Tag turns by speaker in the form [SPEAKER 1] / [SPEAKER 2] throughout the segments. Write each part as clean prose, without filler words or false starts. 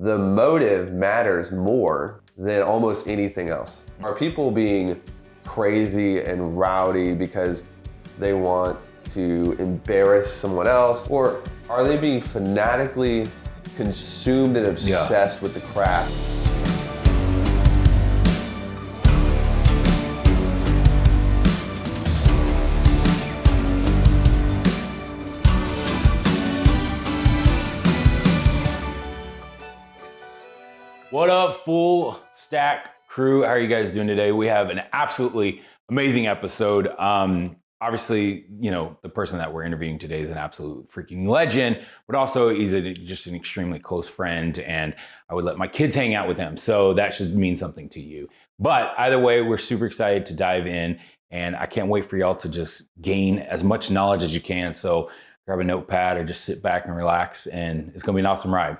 [SPEAKER 1] the motive matters more than almost anything else. Are people being crazy and rowdy because they want to embarrass someone else? Or are they being fanatically consumed and obsessed with the craft?
[SPEAKER 2] What up, full stack crew? How are you guys doing today? We have an absolutely amazing episode. Obviously, you know, the person that we're interviewing today is an absolute freaking legend, but also he's just an extremely close friend, and I would let my kids hang out with him. So that should mean something to you. But either way, we're super excited to dive in, and I can't wait for y'all to just gain as much knowledge as you can. So grab a notepad or just sit back and relax, and it's gonna be an awesome ride.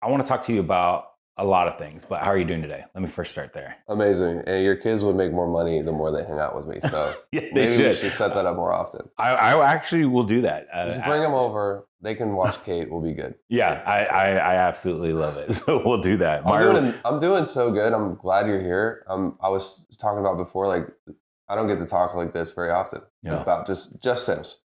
[SPEAKER 2] I wanna talk to you about a lot of things, but how are you doing today? Let me first start there.
[SPEAKER 1] Amazing. And your kids would make more money the more they hang out with me. So
[SPEAKER 2] Yeah,
[SPEAKER 1] maybe we should set that up more often.
[SPEAKER 2] I actually will do that.
[SPEAKER 1] Just bring them over. They can watch Kate. We'll be good.
[SPEAKER 2] Yeah, I absolutely love it. So we'll do that.
[SPEAKER 1] I'm doing so good. I'm glad you're here. I was talking about before, like, I don't get to talk like this very often about just sales,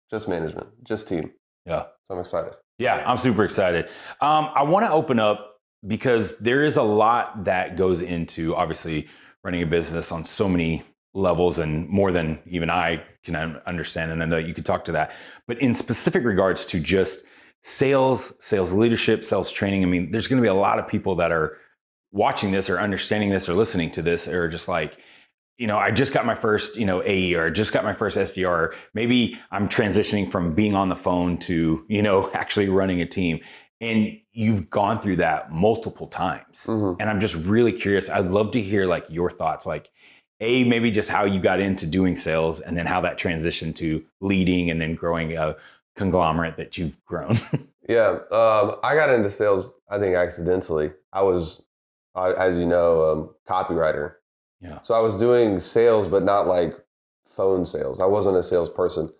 [SPEAKER 1] just management, just team.
[SPEAKER 2] Yeah.
[SPEAKER 1] So I'm excited.
[SPEAKER 2] Yeah, I'm super excited. I want to open up because there is a lot that goes into obviously running a business on so many levels and more than even I can understand. And I know you could talk to that, but in specific regards to just sales leadership, sales training. I mean, there's going to be a lot of people that are watching this or understanding this or listening to this or just like, you know, I just got my first, AE, or just got my first SDR. Or maybe I'm transitioning from being on the phone to, actually running a team. And you've gone through that multiple times. And I'm just really curious. I'd love to hear like your thoughts, like maybe just how you got into doing sales and then how that transitioned to leading and then growing a conglomerate that you've grown.
[SPEAKER 1] Yeah. I got into sales, I think accidentally. I was, as you know, copywriter.
[SPEAKER 2] Yeah.
[SPEAKER 1] So I was doing sales, but not like phone sales. I wasn't a salesperson.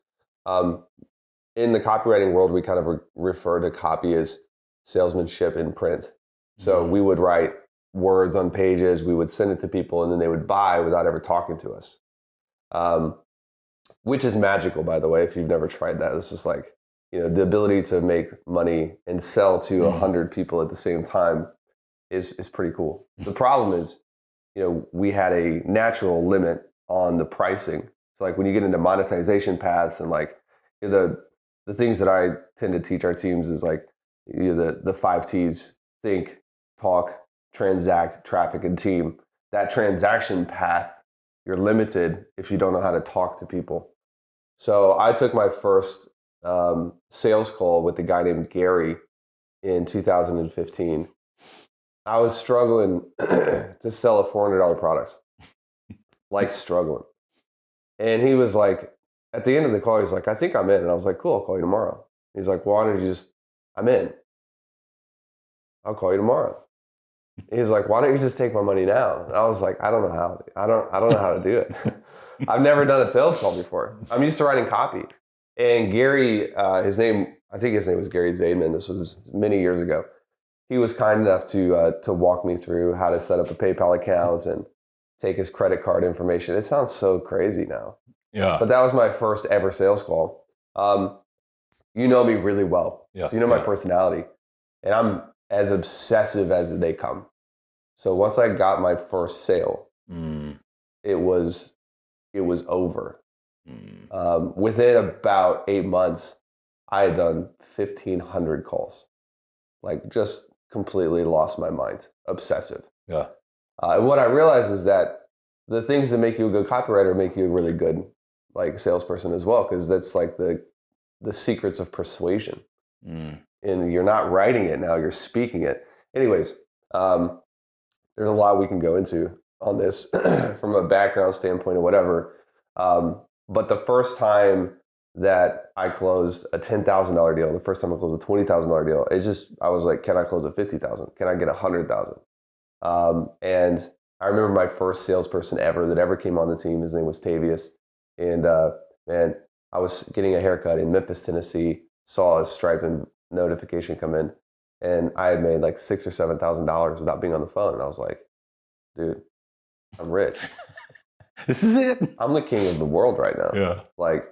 [SPEAKER 1] In the copywriting world, we kind of refer to copy as salesmanship in print. So we would write words on pages, we would send it to people, and then they would buy without ever talking to us. Which is magical, by the way, if you've never tried that. It's just like, the ability to make money and sell to 100 people at the same time is pretty cool. The problem is, we had a natural limit on the pricing. So like when you get into monetization paths and like the things that I tend to teach our teams is like the 5 T's: think, talk, transact, traffic, and team. That transaction path, you're limited if you don't know how to talk to people. So I took my first sales call with a guy named Gary in 2015. I was struggling to sell a $400 product, like struggling. And he was like, at the end of the call, he's like, I think I'm in. And I was like, cool, I'll call you tomorrow. He's like, well, why don't you I'm in. I'll call you tomorrow. He's like, why don't you just take my money now? And I was like, I don't know how. I don't know how to do it. I've never done a sales call before. I'm used to writing copy. And Gary, I think his name was Gary Zaidman. This was many years ago. He was kind enough to walk me through how to set up a PayPal account and take his credit card information. It sounds so crazy now.
[SPEAKER 2] Yeah.
[SPEAKER 1] But that was my first ever sales call. You know me really well.
[SPEAKER 2] Yeah.
[SPEAKER 1] So you know my personality. And I'm as obsessive as they come. So once I got my first sale, it was over. Within about 8 months, I had done 1,500 calls. Like just completely lost my mind. Obsessive.
[SPEAKER 2] Yeah.
[SPEAKER 1] And what I realized is that the things that make you a good copywriter make you a really good like salesperson as well, because that's like the secrets of persuasion. And you're not writing it now, you're speaking it. Anyways, there's a lot we can go into on this from a background standpoint or whatever. But the first time that I closed a $10,000 deal, the first time I closed a $20,000 deal, I was like, can I close a $50,000? Can I get 100,000? And I remember my first salesperson ever that ever came on the team. His name was Tavius. And man, I was getting a haircut in Memphis, Tennessee, saw a Stripe notification come in. and I had made like $6,000 or $7,000 without being on the phone. And I was like, dude, I'm rich.
[SPEAKER 2] This is it.
[SPEAKER 1] I'm the king of the world right now.
[SPEAKER 2] Yeah.
[SPEAKER 1] Like,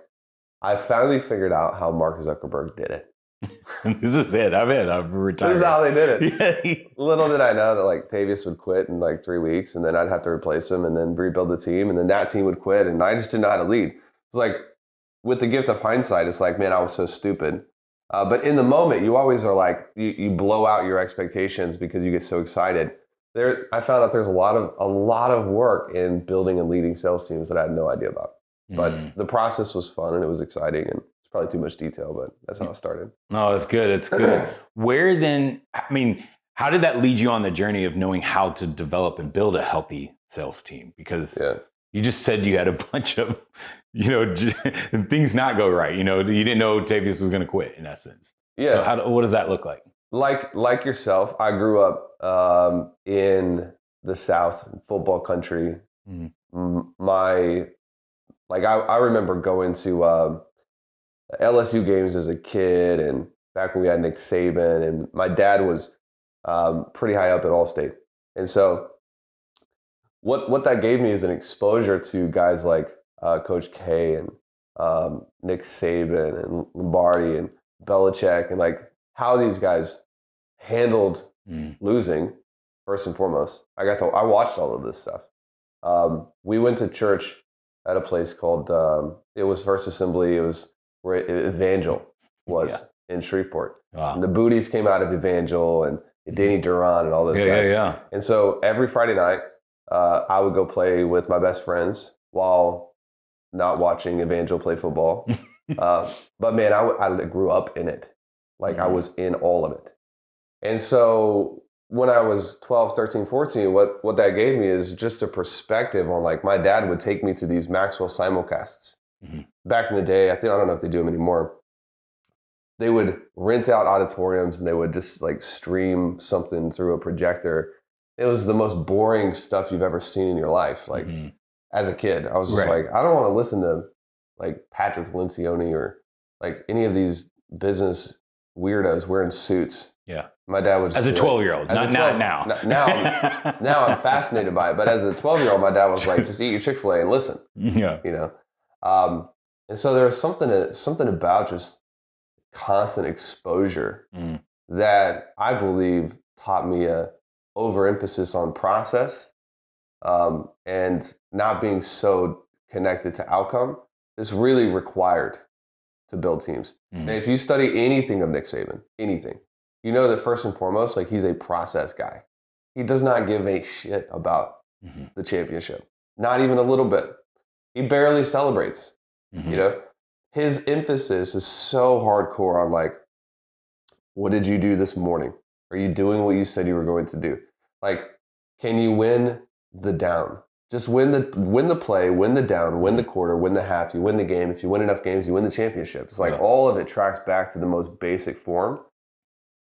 [SPEAKER 1] I finally figured out how Mark Zuckerberg did it.
[SPEAKER 2] This is it. I'm retired.
[SPEAKER 1] This is how they did it.
[SPEAKER 2] Yeah.
[SPEAKER 1] Little did I know that like Tavius would quit in like 3 weeks, and then I'd have to replace him and then rebuild the team, and then that team would quit, and I just didn't know how to lead. It's like, with the gift of hindsight, it's like, man, I was so stupid. But in the moment, you always are like, you blow out your expectations because you get so excited. I found out there's a lot of work in building and leading sales teams that I had no idea about. But the process was fun and it was exciting, and it's probably too much detail, but that's how it started.
[SPEAKER 2] No, it's good. It's good. Where then, I mean, how did that lead you on the journey of knowing how to develop and build a healthy sales team? Because you just said you had a bunch of, things not go right. You didn't know Tavius was going to quit in essence.
[SPEAKER 1] Yeah.
[SPEAKER 2] So what does that look like?
[SPEAKER 1] Like yourself, I grew up in the South, football country. I remember going to LSU games as a kid, and back when we had Nick Saban, and my dad was pretty high up at Allstate. And so what that gave me is an exposure to guys like Coach K and Nick Saban and Lombardi and Belichick, and like how these guys handled losing first and foremost. I watched all of this stuff. We went to church at a place called it was First Assembly. It was where Evangel was in Shreveport. Wow. And the Booties came out of Evangel, and Danny Duran and all those guys. Yeah. And so every Friday night, I would go play with my best friends while not watching Evangel play football. But man, I grew up in it. Like I was in all of it. And so when I was 12, 13, 14, what that gave me is just a perspective on, like, my dad would take me to these Maxwell simulcasts. Back in the day, I don't know if they do them anymore. They would rent out auditoriums and they would just like stream something through a projector. It was the most boring stuff you've ever seen in your life. Like as a kid, I was just like, I don't want to listen to like Patrick Lencioni or like any of these business weirdos wearing suits. Yeah. My dad was
[SPEAKER 2] as a 12-year-old, not now.
[SPEAKER 1] Now I'm fascinated by it. But as a 12-year-old, my dad was like, just eat your Chick-fil-A and listen. Yeah. And so there was something about just constant exposure that I believe taught me a overemphasis on process and not being so connected to outcome. It's really required to build teams. And if you study anything of Nick Saban, anything, you know that first and foremost, like, he's a process guy. He does not give a shit about the championship, not even a little bit. He barely celebrates. His emphasis is so hardcore on, like, what did you do this morning? Are you doing what you said you were going to do? Like, can you win the down? Just win the play, win the down, win the quarter, win the half. You win the game. If you win enough games, you win the championship. It's like all of it tracks back to the most basic form.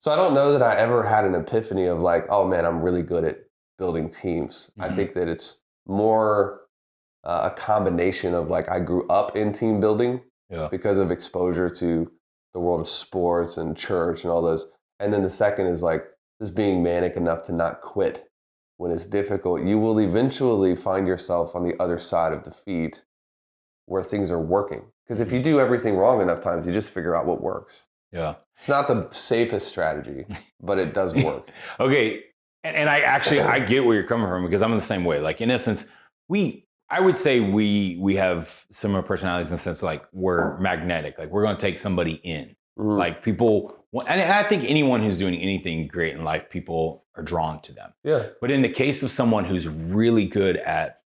[SPEAKER 1] So I don't know that I ever had an epiphany of like, oh man, I'm really good at building teams. I think that it's more a combination of, like, I grew up in team building because of exposure to the world of sports and church and all those. And then the second is like just being manic enough to not quit when it's difficult. You will eventually find yourself on the other side of defeat where things are working. Because if you do everything wrong enough times, you just figure out what works. Yeah. It's not the safest strategy, but it does work.
[SPEAKER 2] Okay. And I get where you're coming from, because I'm the same way. Like, in essence, I would say we have similar personalities in the sense, like, we're magnetic. Like, we're going to take somebody in. Like, people, and I think anyone who's doing anything great in life, people are drawn to them. Yeah. But in the case of someone who's really good at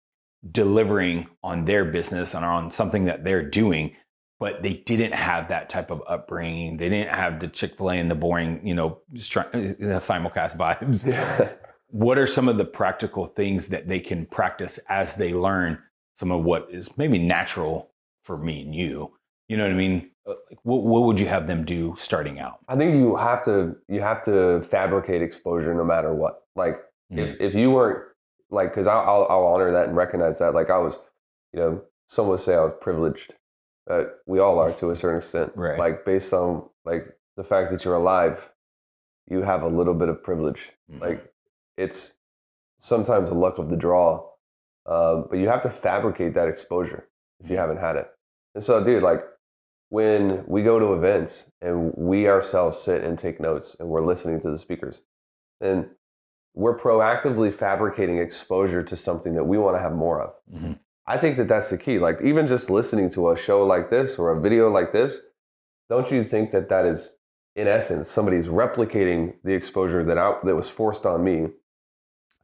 [SPEAKER 2] delivering on their business and on something that they're doing, but they didn't have that type of upbringing, they didn't have the Chick-fil-A and the boring, simulcast vibes. Yeah. What are some of the practical things that they can practice as they learn some of what is maybe natural for me and you? You know what I mean? Like, what would you have them do starting out?
[SPEAKER 1] I think you have to fabricate exposure no matter what. Like, if you weren't, like, because I'll honor that and recognize that. Like, I was, some would say I was privileged. We all are to a certain extent. Right. Like, based on, like, the fact that you're alive you have a little bit of privilege. Like it's sometimes a luck of the draw, but you have to fabricate that exposure if you haven't had it. And so, dude, like when we go to events and we ourselves sit and take notes and we're listening to the speakers, and we're proactively fabricating exposure to something that we want to have more of. I think that that's the key. Like even just listening to a show like this or a video like this, don't you think that that is, in essence, somebody's replicating the exposure that was forced on me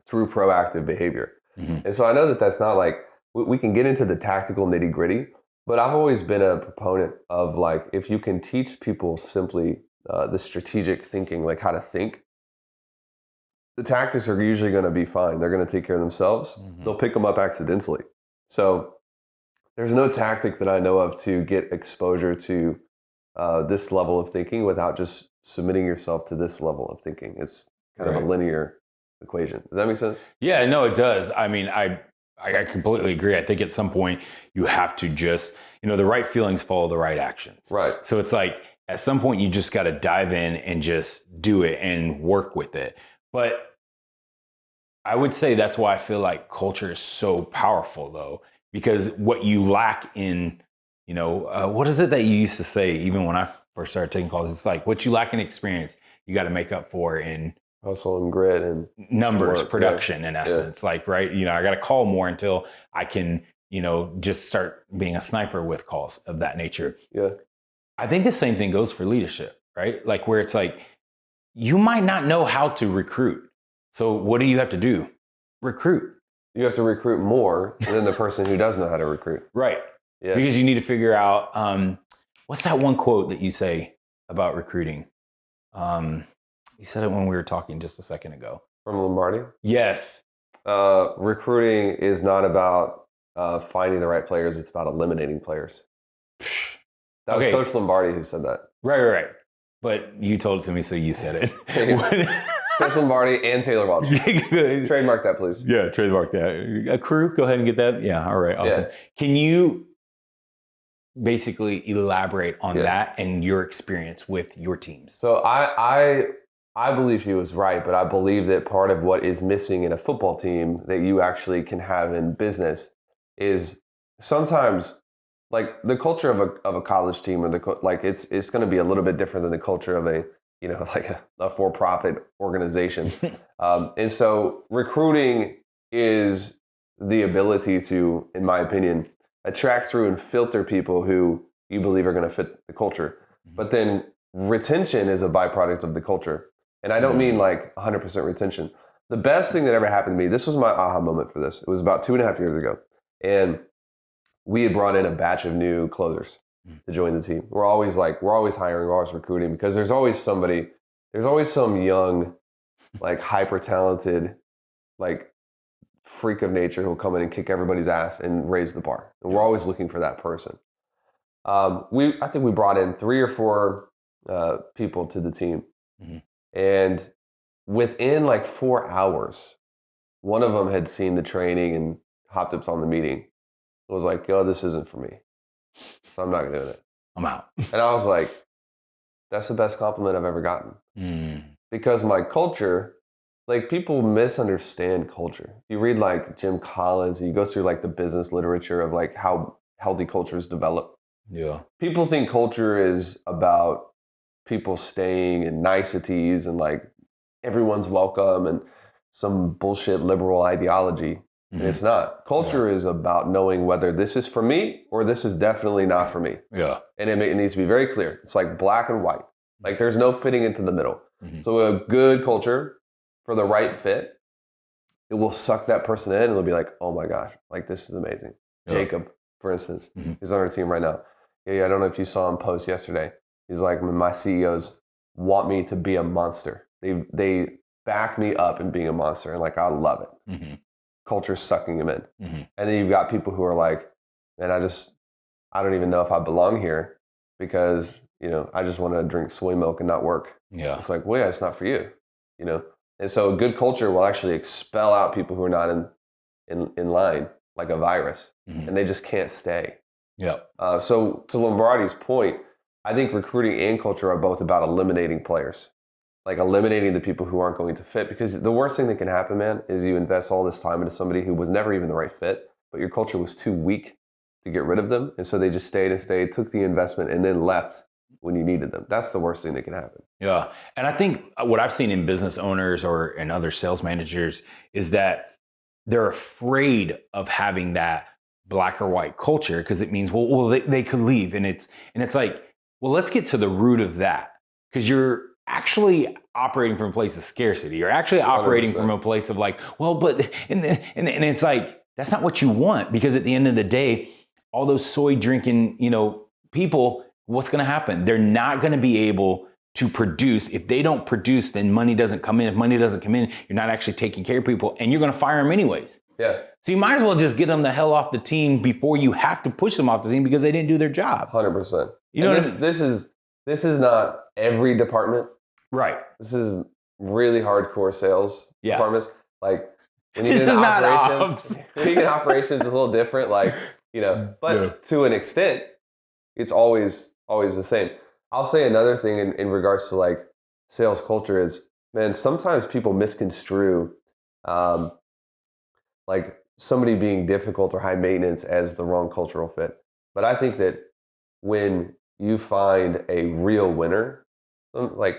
[SPEAKER 1] through proactive behavior? And so I know that that's not like, we can get into the tactical nitty gritty, but I've always been a proponent of like, if you can teach people simply the strategic thinking, like how to think, the tactics are usually going to be fine. They're going to take care of themselves. They'll pick them up accidentally. So there's no tactic that I know of to get exposure to this level of thinking without just submitting yourself to this level of thinking. It's kind of a linear equation. Does that make sense?
[SPEAKER 2] Yeah, no, it does. I mean, I completely agree. I think at some point you have to just, the right feelings follow the right actions.
[SPEAKER 1] Right.
[SPEAKER 2] So it's like at some point you just got to dive in and just do it and work with it. But I would say that's why I feel like culture is so powerful, though, because what you lack in, what is it that you used to say, even when I first started taking calls? It's like what you lack in experience, you got to make up for in
[SPEAKER 1] hustle and grit and
[SPEAKER 2] numbers, production, in essence. Like, right, I got to call more until I can, just start being a sniper with calls of that nature.
[SPEAKER 1] Yeah.
[SPEAKER 2] I think the same thing goes for leadership, right? Like where it's like, you might not know how to recruit. So what do you have to do? Recruit.
[SPEAKER 1] You have to recruit more than the person who does know how to recruit.
[SPEAKER 2] Right.
[SPEAKER 1] Yeah.
[SPEAKER 2] Because you need to figure out, what's that one quote that you say about recruiting? You said it when we were talking just a second ago.
[SPEAKER 1] From Lombardi?
[SPEAKER 2] Yes.
[SPEAKER 1] Recruiting is not about finding the right players. It's about eliminating players. That was Coach Lombardi who said that.
[SPEAKER 2] Right. But you told it to me, so you said it.
[SPEAKER 1] Coach Lombardi and Taylor Welch. Trademark that, please.
[SPEAKER 2] Yeah, trademark that. A crew, go ahead and get that. Yeah, all right, awesome.
[SPEAKER 1] Yeah.
[SPEAKER 2] Can you basically elaborate on that and your experience with your teams?
[SPEAKER 1] So I believe he was right, but I believe that part of what is missing in a football team that you actually can have in business is sometimes like the culture of a college team, or it's going to be a little bit different than the culture of a like a for-profit organization. And so recruiting is the ability to, in my opinion, attract through and filter people who you believe are going to fit the culture. But then retention is a byproduct of the culture. And I don't mean like 100% retention. The best thing that ever happened to me, this was my aha moment for this. It was about 2.5 years ago. And we had brought in a batch of new closers to join the team. We're always hiring, we're always recruiting, because there's always some young, like hyper talented, like freak of nature who'll come in and kick everybody's ass and raise the bar. And we're always looking for that person. I think we brought in 3 or 4 people to the team. And within like 4 hours, one of them had seen the training and hopped up on the meeting. It was like, yo, this isn't for me. So I'm not going to do it.
[SPEAKER 2] I'm out.
[SPEAKER 1] And I was like, that's the best compliment I've ever gotten. Because my culture, like people misunderstand culture. You read like Jim Collins, and you go through like the business literature of like how healthy cultures develop.
[SPEAKER 2] Yeah.
[SPEAKER 1] People think culture is about people staying and niceties and like everyone's welcome and some bullshit liberal ideology. And it's not. Culture is about knowing whether this is for me or this is definitely not for me.
[SPEAKER 2] Yeah.
[SPEAKER 1] And it needs to be very clear. It's like black and white. Like there's no fitting into the middle. So a good culture for the right fit, it will suck that person in and it'll be like, oh my gosh, like this is amazing. Yeah. Jacob, for instance, he's on our team right now. Yeah, I don't know if you saw him post yesterday. He's like, my CEOs want me to be a monster. They back me up in being a monster. And like, I love it. Culture's sucking him in. And then you've got people who are like, man, I don't even know if I belong here because, I just want to drink soy milk and not work. Yeah. It's like, well, yeah, it's not for you, And so a good culture will actually expel out people who are not in line like a virus, and they just can't stay. Yeah. So to Lombardi's point, I think recruiting and culture are both about eliminating players. like eliminating the people who aren't going to fit. Because the worst thing that can happen, man, is you invest all this time into somebody who was never even the right fit, but your culture was too weak to get rid of them. And so they just stayed and stayed, took the investment, and then left when you needed them. That's the worst thing that can happen.
[SPEAKER 2] Yeah. And I think what I've seen in business owners or in other sales managers is that they're afraid of having that black or white culture because it means, well, they could leave. And it's like, well, let's get to the root of that, because you're actually operating from a place of scarcity. You're actually operating
[SPEAKER 1] 100%.
[SPEAKER 2] from a place of like, well, but, and it's like, that's not what you want, because at the end of the day, all those soy drinking, people, what's going to happen? They're not going to be able to produce. If they don't produce, then money doesn't come in. If money doesn't come in, you're not actually taking care of people, and you're going to fire them anyways.
[SPEAKER 1] Yeah.
[SPEAKER 2] So you might as well just get them the hell off the team before you have to push them off the team because they didn't do their job.
[SPEAKER 1] 100%.
[SPEAKER 2] You know,
[SPEAKER 1] this is not every department.
[SPEAKER 2] Right.
[SPEAKER 1] This is really hardcore sales departments. Like when you
[SPEAKER 2] This
[SPEAKER 1] get into
[SPEAKER 2] is not
[SPEAKER 1] operations,
[SPEAKER 2] ops.
[SPEAKER 1] when you get operations, it's a little different. Like, but to an extent, it's always the same. I'll say another thing in regards to like sales culture is, man, sometimes people misconstrue like somebody being difficult or high maintenance as the wrong cultural fit. But I think that when you find a real winner, like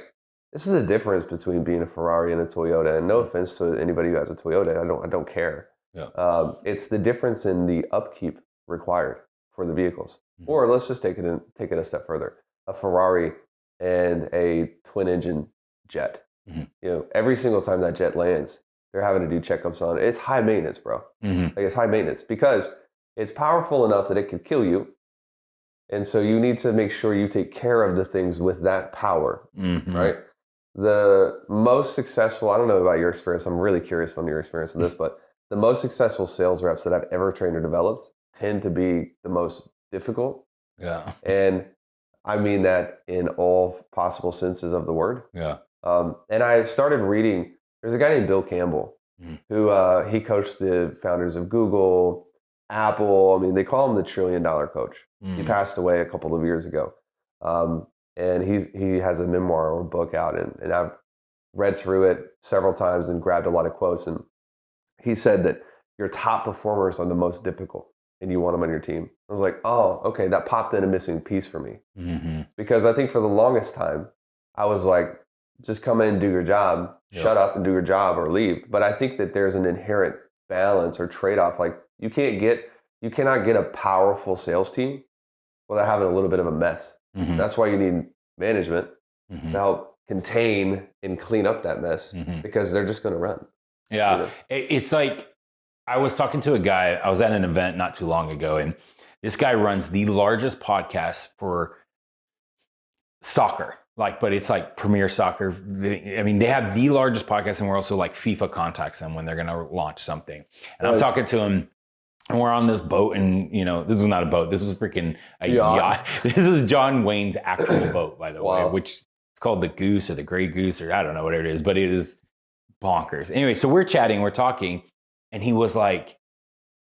[SPEAKER 1] this is a difference between being a Ferrari and a Toyota. And no offense to anybody who has a Toyota, I don't care.
[SPEAKER 2] Yeah.
[SPEAKER 1] It's the difference in the upkeep required for the vehicles. Mm-hmm. Or let's just take it a step further. A Ferrari and a twin engine jet. Mm-hmm. Every single time that jet lands, they're having to do checkups on it. It's high maintenance, bro. Mm-hmm. Like it's high maintenance because it's powerful enough that it could kill you. And so you need to make sure you take care of the things with that power, right? The most successful, I don't know about your experience, I'm really curious on your experience of this, but the most successful sales reps that I've ever trained or developed tend to be the most difficult.
[SPEAKER 2] Yeah.
[SPEAKER 1] And I mean that in all possible senses of the word.
[SPEAKER 2] Yeah.
[SPEAKER 1] And I started reading, there's a guy named Bill Campbell who he coached the founders of Google, Apple. I mean, they call him the $1 trillion coach. He passed away a couple of years ago. And he has a memoir or book out, and I've read through it several times and grabbed a lot of quotes. And he said that your top performers are the most difficult and you want them on your team. I was like, oh, okay, that popped in a missing piece for me. Mm-hmm. Because I think for the longest time, I was like, just come in and do your job, shut up and do your job or leave. But I think that there's an inherent balance or trade-off. Like you cannot get a powerful sales team without having a little bit of a mess. Mm-hmm. That's why you need management to help contain and clean up that mess because they're just going to run.
[SPEAKER 2] Yeah. It's like, I was talking to a guy, I was at an event not too long ago, and this guy runs the largest podcast for soccer. But it's like Premier Soccer. I mean, they have the largest podcast in the world. So like FIFA contacts them when they're going to launch something. And I'm talking to him, and we're on this boat, and this was not a boat. This was freaking a yacht. This is John Wayne's actual boat, by the way, which it's called the Goose or the Gray Goose, or I don't know what it is, but it is bonkers. Anyway, so we're chatting, we're talking, and he was like,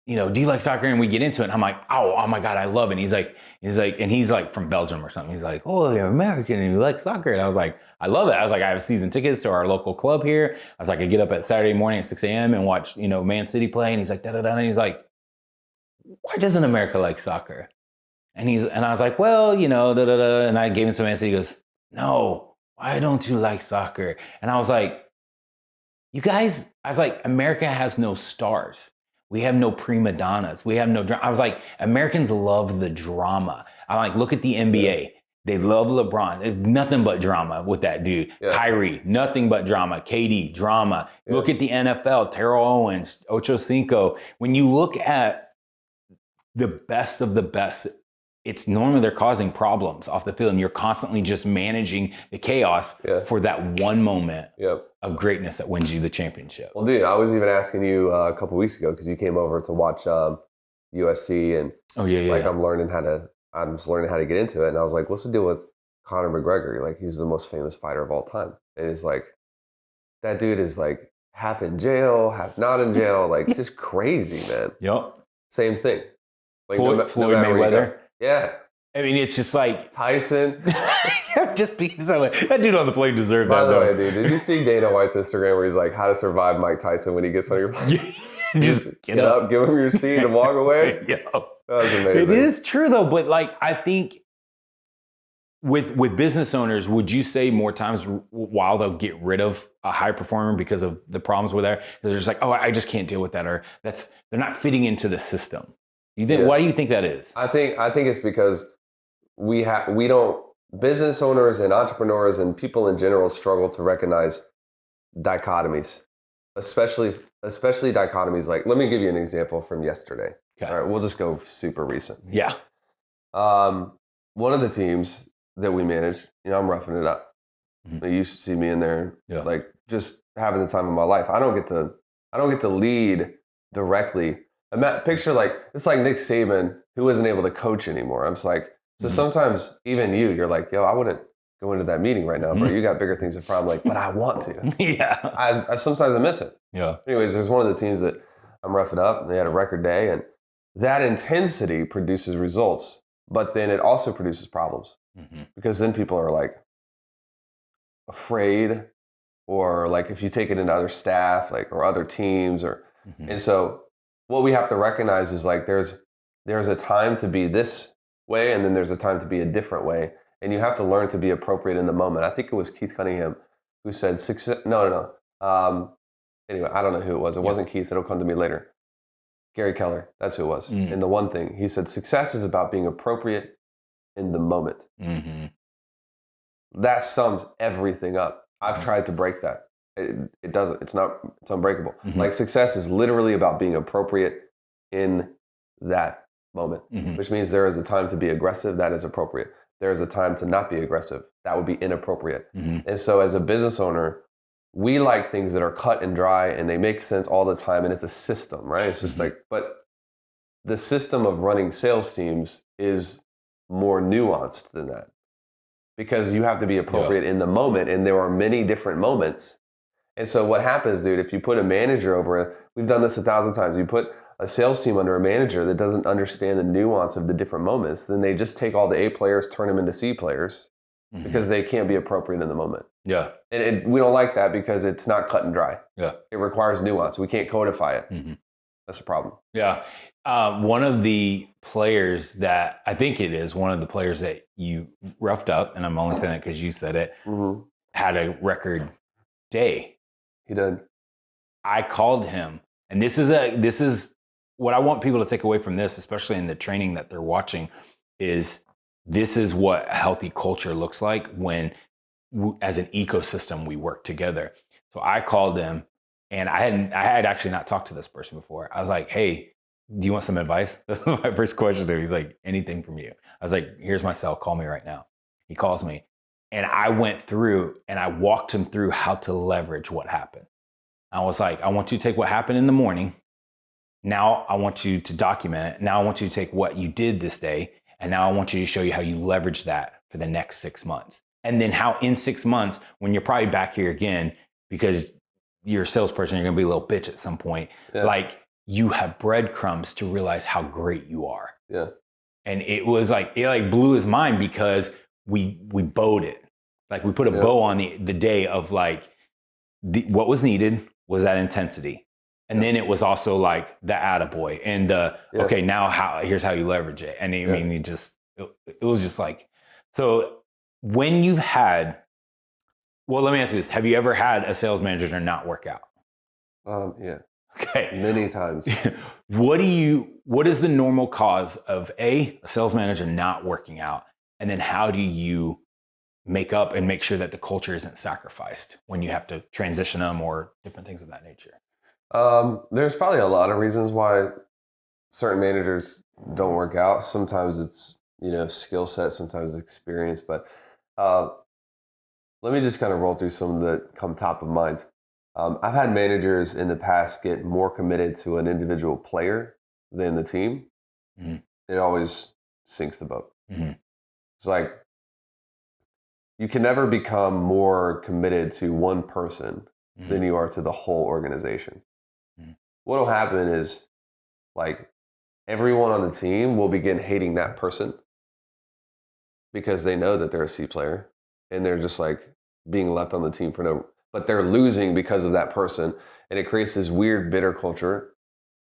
[SPEAKER 2] do you like soccer? And we get into it. And I'm like, oh my God, I love it. And he's like from Belgium or something. He's like, oh, you're American and you like soccer. And I was like, I love it. I was like, I have season tickets to our local club here. I was like, I get up at Saturday morning at 6 a.m. and watch, Man City play. And he's like, da-da-da. And he's like, why doesn't America like soccer? And I was like, well, da-da-da. And I gave him some answer. He goes, no, why don't you like soccer? And I was like, America has no stars. We have no prima donnas. We have no drama. I was like, Americans love the drama. I'm like, look at the NBA. They love LeBron. There's nothing but drama with that dude. Yeah. Kyrie, nothing but drama. KD, drama. Yeah. Look at the NFL. Terrell Owens, Ocho Cinco. When you look at the best of the best, it's normally they're causing problems off the field, and you're constantly just managing the chaos for that one moment of greatness that wins you the championship.
[SPEAKER 1] Well, dude, I was even asking you a couple weeks ago because you came over to watch USC, and I'm just learning how to get into it, and I was like, what's the deal with Conor McGregor? Like, he's the most famous fighter of all time, and it's like that dude is like half in jail, half not in jail, like just crazy, man.
[SPEAKER 2] Yep.
[SPEAKER 1] Same thing. Like
[SPEAKER 2] Floyd Mayweather.
[SPEAKER 1] Yeah.
[SPEAKER 2] I mean, it's just like
[SPEAKER 1] Tyson.
[SPEAKER 2] Just being so that dude on the plane deserved
[SPEAKER 1] By
[SPEAKER 2] that
[SPEAKER 1] the
[SPEAKER 2] though.
[SPEAKER 1] way, dude, did you see Dana White's Instagram where he's like, "How to survive Mike Tyson when he gets on your plane?
[SPEAKER 2] Just
[SPEAKER 1] Get up, give him your seat, and walk away."
[SPEAKER 2] Yeah.
[SPEAKER 1] That was amazing.
[SPEAKER 2] It is true though, but like I think with business owners, would you say more times while they'll get rid of a high performer because of the problems with that, because they're just like, oh, I just can't deal with that, or they're not fitting into the system. You think?
[SPEAKER 1] Yeah.
[SPEAKER 2] Why do you think that is?
[SPEAKER 1] I think it's because we don't, business owners and entrepreneurs and people in general struggle to recognize dichotomies, especially dichotomies. Like, let me give you an example from yesterday.
[SPEAKER 2] Okay.
[SPEAKER 1] All right, we'll just go super recent.
[SPEAKER 2] Yeah.
[SPEAKER 1] One of the teams that we manage, I'm roughing it up.
[SPEAKER 2] Mhm.
[SPEAKER 1] They used to see me in there,
[SPEAKER 2] Yeah.
[SPEAKER 1] like just having the time of my life. I don't get to lead directly. Picture like it's like Nick Saban who isn't able to coach anymore. I'm just like, so sometimes even you're like, yo, I wouldn't go into that meeting right now, bro. You got bigger things to problem. Like, but I want to.
[SPEAKER 2] Yeah.
[SPEAKER 1] I sometimes I miss it.
[SPEAKER 2] Yeah.
[SPEAKER 1] Anyways, there's one of the teams that I'm roughing up, and they had a record day, and that intensity produces results, but then it also produces problems.
[SPEAKER 2] Mm-hmm.
[SPEAKER 1] Because then people are like afraid, or like if you take it into other staff, like, or other teams, or
[SPEAKER 2] Mm-hmm.
[SPEAKER 1] and so what we have to recognize is like there's a time to be this way, and then there's a time to be a different way, and you have to learn to be appropriate in the moment. I think it was Keith Cunningham who said success. No. Anyway, I don't know who it was. It wasn't Keith. It'll come to me later. Gary Keller. That's who it was.
[SPEAKER 2] Mm.
[SPEAKER 1] And the one thing he said, success is about being appropriate in the moment.
[SPEAKER 2] Mm-hmm.
[SPEAKER 1] That sums everything up. I've tried to break that. It doesn't. It's unbreakable.
[SPEAKER 2] Mm-hmm.
[SPEAKER 1] Like, success is literally about being appropriate in that moment,
[SPEAKER 2] Mm-hmm.
[SPEAKER 1] which means there is a time to be aggressive. That is appropriate. There is a time to not be aggressive. That would be inappropriate.
[SPEAKER 2] Mm-hmm.
[SPEAKER 1] And so as a business owner, we like things that are cut and dry and they make sense all the time. And it's a system, right? It's just like, but the system of running sales teams is more nuanced than that, because you have to be appropriate in the moment. And there are many different moments. And so what happens, dude, if you put a manager over, we've done this 1,000 times, you put a sales team under a manager that doesn't understand the nuance of the different moments, then they just take all the A players, turn them into C players, because they can't be appropriate in the moment.
[SPEAKER 2] Yeah.
[SPEAKER 1] And we don't like that because it's not cut and dry.
[SPEAKER 2] Yeah.
[SPEAKER 1] It requires nuance. We can't codify it.
[SPEAKER 2] Mm-hmm.
[SPEAKER 1] That's a problem.
[SPEAKER 2] Yeah. One of the players that I think it is one of the players that you roughed up, and I'm only saying it because you said it, had a record day.
[SPEAKER 1] He did.
[SPEAKER 2] I called him, and this is what I want people to take away from this, especially in the training that they're watching, is this is what a healthy culture looks like when, as an ecosystem, we work together. So I called him, and I had actually not talked to this person before. I was like, hey, do you want some advice? That's my first question to him. He's like, anything from you. I was like, here's my cell, call me right now. He calls me, and I went through and I walked him through how to leverage what happened. I was like, I want you to take what happened in the morning. Now I want you to document it. Now I want you to take what you did this day, and now I want you to show you how you leverage that for the next 6 months. And then how in 6 months, when you're probably back here again, because you're a salesperson, you're going to be a little bitch at some point. Yeah. Like, you have breadcrumbs to realize how great you are.
[SPEAKER 1] Yeah.
[SPEAKER 2] And it was like, it blew his mind, because we bowed it. Like, we put a bow on the day of like, what was needed was that intensity. And then it was also like the attaboy and okay, now here's how you leverage it. And I mean, it was just like, so when you've had, well, let me ask you this. Have you ever had a sales manager not work out?
[SPEAKER 1] Yeah.
[SPEAKER 2] Okay.
[SPEAKER 1] Many times.
[SPEAKER 2] What is the normal cause of a sales manager not working out? And then how do you make up and make sure that the culture isn't sacrificed when you have to transition them or different things of that nature?
[SPEAKER 1] There's probably a lot of reasons why certain managers don't work out. Sometimes it's, skill set, sometimes it's experience, but let me just kind of roll through some that come top of mind. I've had managers in the past get more committed to an individual player than the team. Mm-hmm. It always sinks the boat. Mm-hmm. It's like, you can never become more committed to one person than you are to the whole organization. What will happen is, like, everyone on the team will begin hating that person because they know that they're a C player, and they're just like being left on the team but they're losing because of that person, and it creates this weird bitter culture,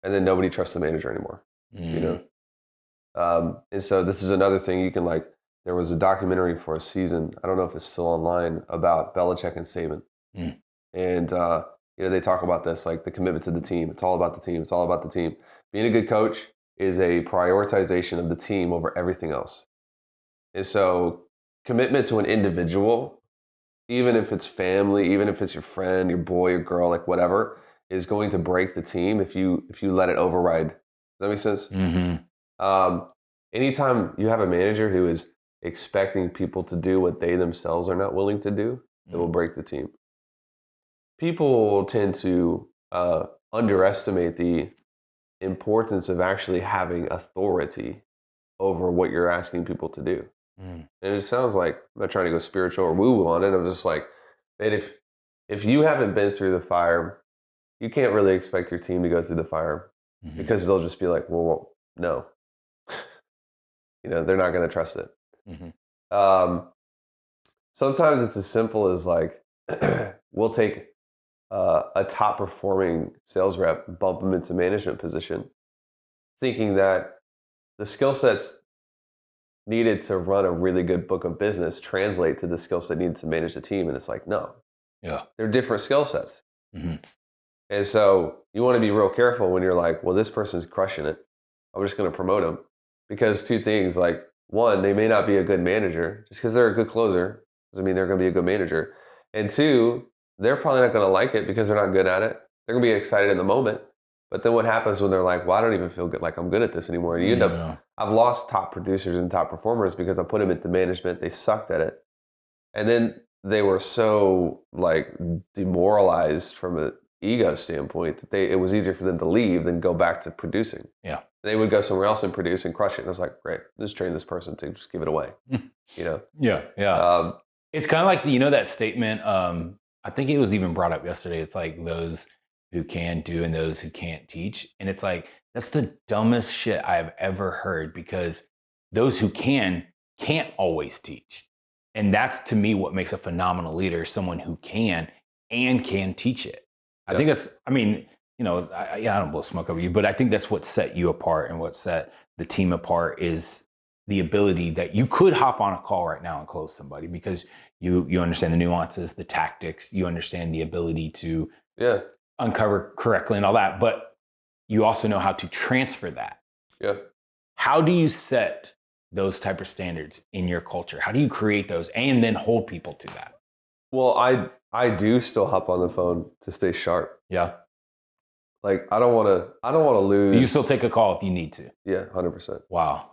[SPEAKER 1] and then nobody trusts the manager anymore. You know, and so this is another thing you can like. There was a documentary for a season. I don't know if it's still online about Belichick and Saban, and they talk about this like the commitment to the team. It's all about the team. It's all about the team. Being a good coach is a prioritization of the team over everything else. And so commitment to an individual, even if it's family, even if it's your friend, your boy, your girl, like whatever, is going to break the team if you let it override. Does that make sense? Anytime you have a manager who is expecting people to do what they themselves are not willing to do, it will break the team. People tend to underestimate the importance of actually having authority over what you're asking people to do. And it sounds like, I'm not trying to go spiritual or woo-woo on it. I'm just like, man, if you haven't been through the fire, you can't really expect your team to go through the fire because they'll just be like, well no. They're not going to trust it. Sometimes it's as simple as like, we'll take a top performing sales rep, bump them into management position, thinking that the skill sets needed to run a really good book of business translate to the skill set needed to manage the team. And it's like, no, they're different skill sets. And so you want to be real careful when you're like, well, this person's crushing it, I'm just going to promote them. Because two things, like one, they may not be a good manager. Just because they're a good closer doesn't mean they're going to be a good manager. And two, they're probably not going to like it because they're not good at it. They're going to be excited in the moment. But then what happens when they're like, well, I don't even feel good, like I'm good at this anymore. And you end up, I've lost top producers and top performers because I put them into management. They sucked at it. And then they were so like demoralized from an ego standpoint that it was easier for them to leave than go back to producing. They would go somewhere else and produce and crush it. And it's like, great, just train this person to just give it away.
[SPEAKER 2] It's kind of like, that statement, I think it was even brought up yesterday. It's like those who can do and those who can't teach. And it's like, that's the dumbest shit I've ever heard, because those who can't always teach. And that's, to me, what makes a phenomenal leader, someone who can and can teach it. I think that's, I don't blow smoke over you, but I think that's what set you apart and what set the team apart is the ability that you could hop on a call right now and close somebody because you understand the nuances, the tactics, you understand the ability to uncover correctly and all that, but you also know how to transfer that. How do you set those type of standards in your culture? How do you create those and then hold people to that?
[SPEAKER 1] Well, I do still hop on the phone to stay sharp. Like I don't want to lose.
[SPEAKER 2] You still take a call if you need to.
[SPEAKER 1] 100%.
[SPEAKER 2] Wow.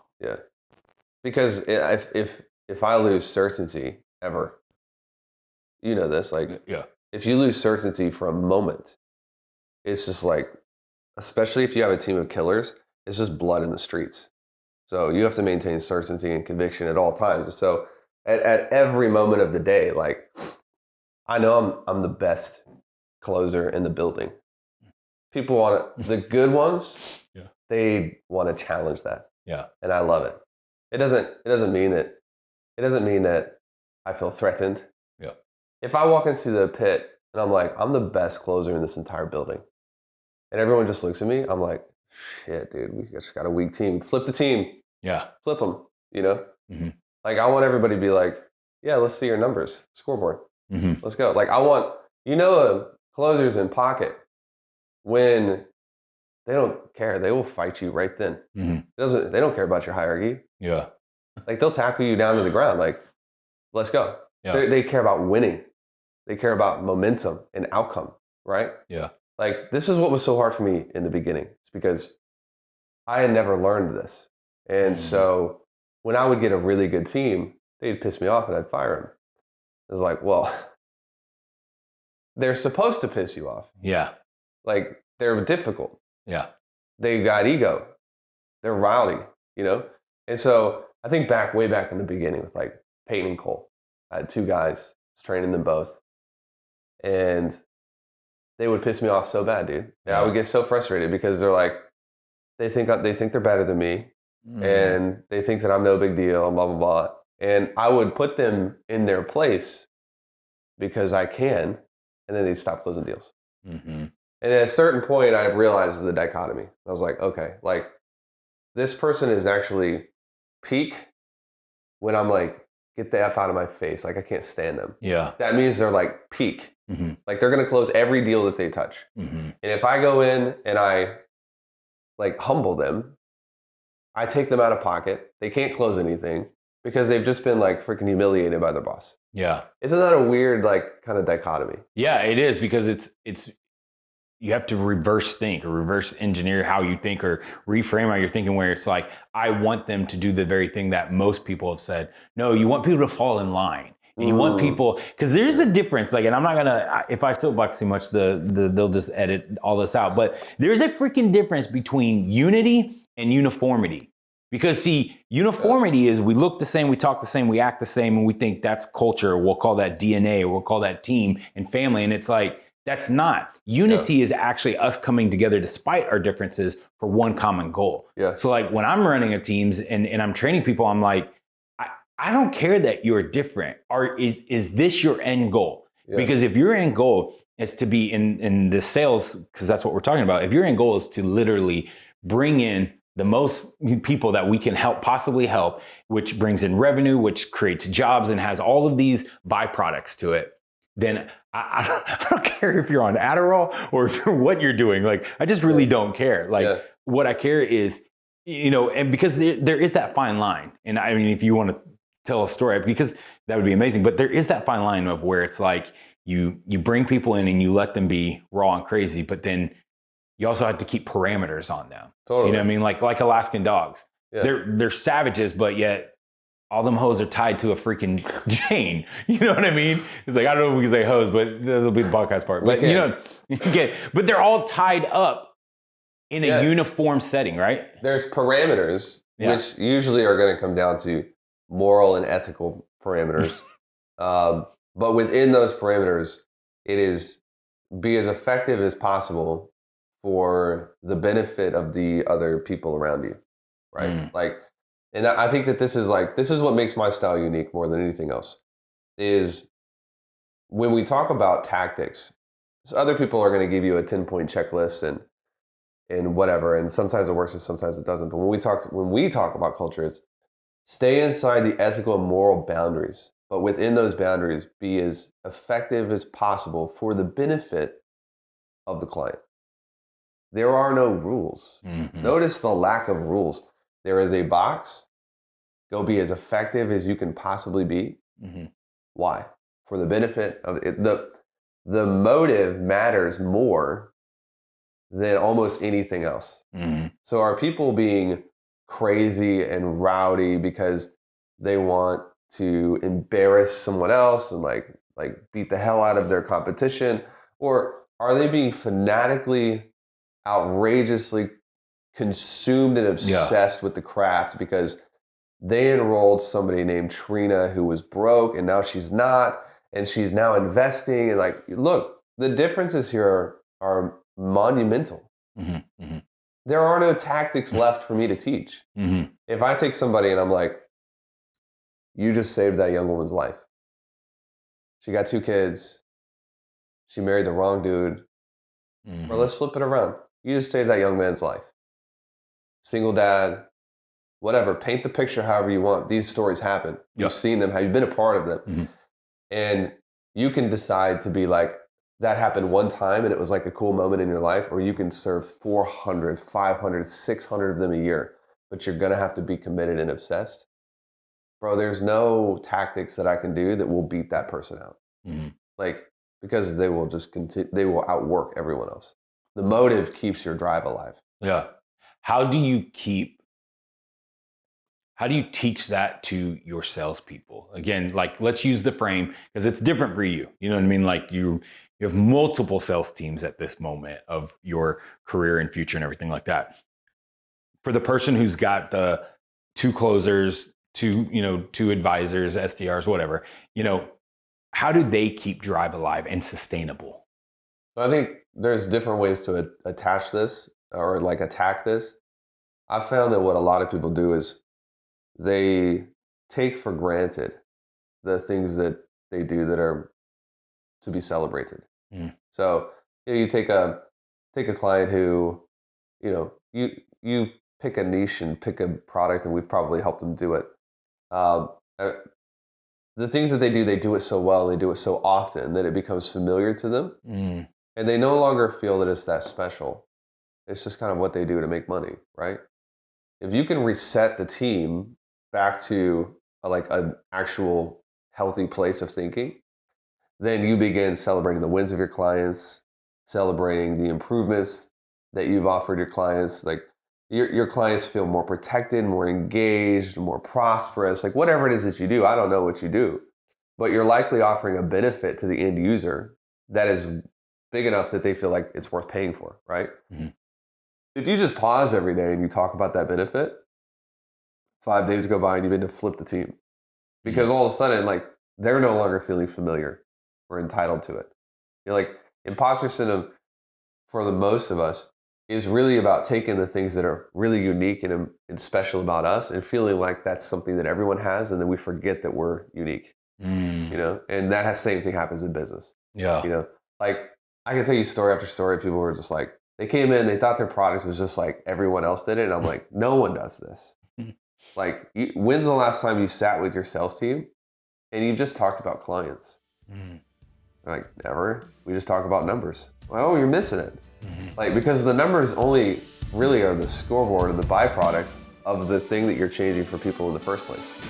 [SPEAKER 1] Because if I lose certainty ever, this, like if you lose certainty for a moment, it's just like, especially if you have a team of killers, it's just blood in the streets. So you have to maintain certainty and conviction at all times. And so at every moment of the day, like I know I'm the best closer in the building. People want the good ones. They want to challenge that. And I love it. It doesn't mean that I feel threatened. If I walk into the pit and I'm like, I'm the best closer in this entire building, and everyone just looks at me, I'm like, shit, dude, we just got a weak team. Flip the team. Flip them. Like I want everybody to be like, yeah, let's see your numbers, scoreboard. Let's go. Like I want, closers in pocket when they don't care, they will fight you right then. They don't care about your hierarchy. Like they'll tackle you down to the ground. Like, let's go. They care about winning. They care about momentum and outcome, right? Like this is what was so hard for me in the beginning. It's because I had never learned this. And so when I would get a really good team, they'd piss me off and I'd fire them. It was like, well, they're supposed to piss you off. Like they're difficult. They got ego. They're rowdy, And so I think way back in the beginning with like Peyton and Cole, I had two guys, I was training them both. And they would piss me off so bad, dude. I would get so frustrated because they're like, they think they're better than me. And they think that I'm no big deal and blah, blah, blah. And I would put them in their place because I can, and then they'd stop closing deals.
[SPEAKER 2] Mm-hmm.
[SPEAKER 1] And at a certain point, I realized the dichotomy. I was like, okay, like this person is actually peak when I'm like, get the F out of my face. Like I can't stand them.
[SPEAKER 2] Yeah.
[SPEAKER 1] That means they're like peak.
[SPEAKER 2] Mm-hmm.
[SPEAKER 1] Like they're going to close every deal that they touch.
[SPEAKER 2] Mm-hmm.
[SPEAKER 1] And if I go in and I like humble them, I take them out of pocket. They can't close anything because they've just been like freaking humiliated by their boss.
[SPEAKER 2] Yeah.
[SPEAKER 1] Isn't that a weird like kind of dichotomy?
[SPEAKER 2] Yeah, it is, because it's you have to reverse think or reverse engineer how you think or reframe how you're thinking, where it's like, I want them to do the very thing that most people have said. No, you want people to fall in line. And you want people, because there's a difference, like, and I'm not gonna, if I soapbox too much, they'll just edit all this out. But there's a freaking difference between unity and uniformity. Because see, uniformity is we look the same, we talk the same, we act the same, and we think that's culture. We'll call that DNA, or we'll call that team and family. And it's like, that's not. Unity is actually us coming together despite our differences for one common goal.
[SPEAKER 1] Yeah.
[SPEAKER 2] So like when I'm running a teams and I'm training people, I'm like, I don't care that you're different. Or is this your end goal? Yeah. Because if your end goal is to be in the sales, because that's what we're talking about. If your end goal is to literally bring in the most people that we can possibly help, which brings in revenue, which creates jobs and has all of these byproducts to it, then I don't care if you're on Adderall or what you're doing. Like, I just really don't care. Like, what I care is, and because there is that fine line. And I mean, if you want to tell a story, because that would be amazing, but there is that fine line of where it's like you bring people in and you let them be raw and crazy, but then you also have to keep parameters on them.
[SPEAKER 1] Totally.
[SPEAKER 2] You know what I mean? Like Alaskan dogs.
[SPEAKER 1] Yeah.
[SPEAKER 2] They're savages, but yet all them hoes are tied to a freaking chain. You know what I mean? It's like, I don't know if we can say hoes, but that'll be the podcast part. But but they're all tied up in a uniform setting, right?
[SPEAKER 1] There's parameters, which usually are going to come down to moral and ethical parameters. But within those parameters, it is be as effective as possible for the benefit of the other people around you, right? Like, and I think that this is what makes my style unique more than anything else, is when we talk about tactics, so other people are going to give you a 10-point checklist and whatever, and sometimes it works and sometimes it doesn't. But when we talk about culture, it's stay inside the ethical and moral boundaries, but within those boundaries, be as effective as possible for the benefit of the client. There are no rules. Mm-hmm. Notice the lack of rules. There is a box. Go be as effective as you can possibly be. Mm-hmm. Why? For the benefit of it. The motive matters more than almost anything else. Mm-hmm. So are people being crazy and rowdy because they want to embarrass someone else and like beat the hell out of their competition? Or are they being fanatically, outrageously consumed and obsessed with the craft because they enrolled somebody named Trina who was broke and now she's not, and she's now investing? And like, look, the differences here are monumental. Mm-hmm. Mm-hmm. There are no tactics left for me to teach. Mm-hmm. If I take somebody and I'm like, you just saved that young woman's life. She got 2 kids. She married the wrong dude. Mm-hmm. Or let's flip it around. You just saved that young man's life. Single dad, whatever. Paint the picture however you want. These stories happen. You've seen them. You've been a part of them. Mm-hmm. And you can decide to be like, that happened one time and it was like a cool moment in your life, or you can serve 400, 500, 600 of them a year, but you're going to have to be committed and obsessed. Bro, there's no tactics that I can do that will beat that person out. Mm-hmm. Like, because they will just continue, they will outwork everyone else. The motive keeps your drive alive. Yeah.
[SPEAKER 2] How do you teach that to your salespeople? Again, like, let's use the frame because it's different for you. You know what I mean? Like you have multiple sales teams at this moment of your career and future and everything like that. For the person who's got the 2 closers, 2 advisors, SDRs, whatever, how do they keep drive alive and sustainable?
[SPEAKER 1] I think there's different ways to attach this or like attack this. I found that what a lot of people do is they take for granted the things that they do that are to be celebrated. So you take a client who, you pick a niche and pick a product, and we've probably helped them do it. Uh, the things that they do it so well, and they do it so often that it becomes familiar to them, and they no longer feel that it's that special. It's just kind of what they do to make money, right? If you can reset the team back to an actual healthy place of thinking, then you begin celebrating the wins of your clients, celebrating the improvements that you've offered your clients. Like your clients feel more protected, more engaged, more prosperous, like whatever it is that you do. I don't know what you do, but you're likely offering a benefit to the end user that is big enough that they feel like it's worth paying for, right? If you just pause every day and you talk about that benefit, 5 days go by and you begin to flip the team, because all of a sudden, like, they're no longer feeling familiar or entitled to it. Like, imposter syndrome, for the most of us, is really about taking the things that are really unique and special about us and feeling like that's something that everyone has, and then we forget that we're unique. And that same thing happens in business. Like, I can tell you story after story of people who are just like, they came in, they thought their product was just like everyone else did it, and I'm like, no one does this. Like, when's the last time you sat with your sales team and you just talked about clients? They're like, never. We just talk about numbers. Well, you're missing it. Like, because the numbers only really are the scoreboard and the byproduct of the thing that you're changing for people in the first place.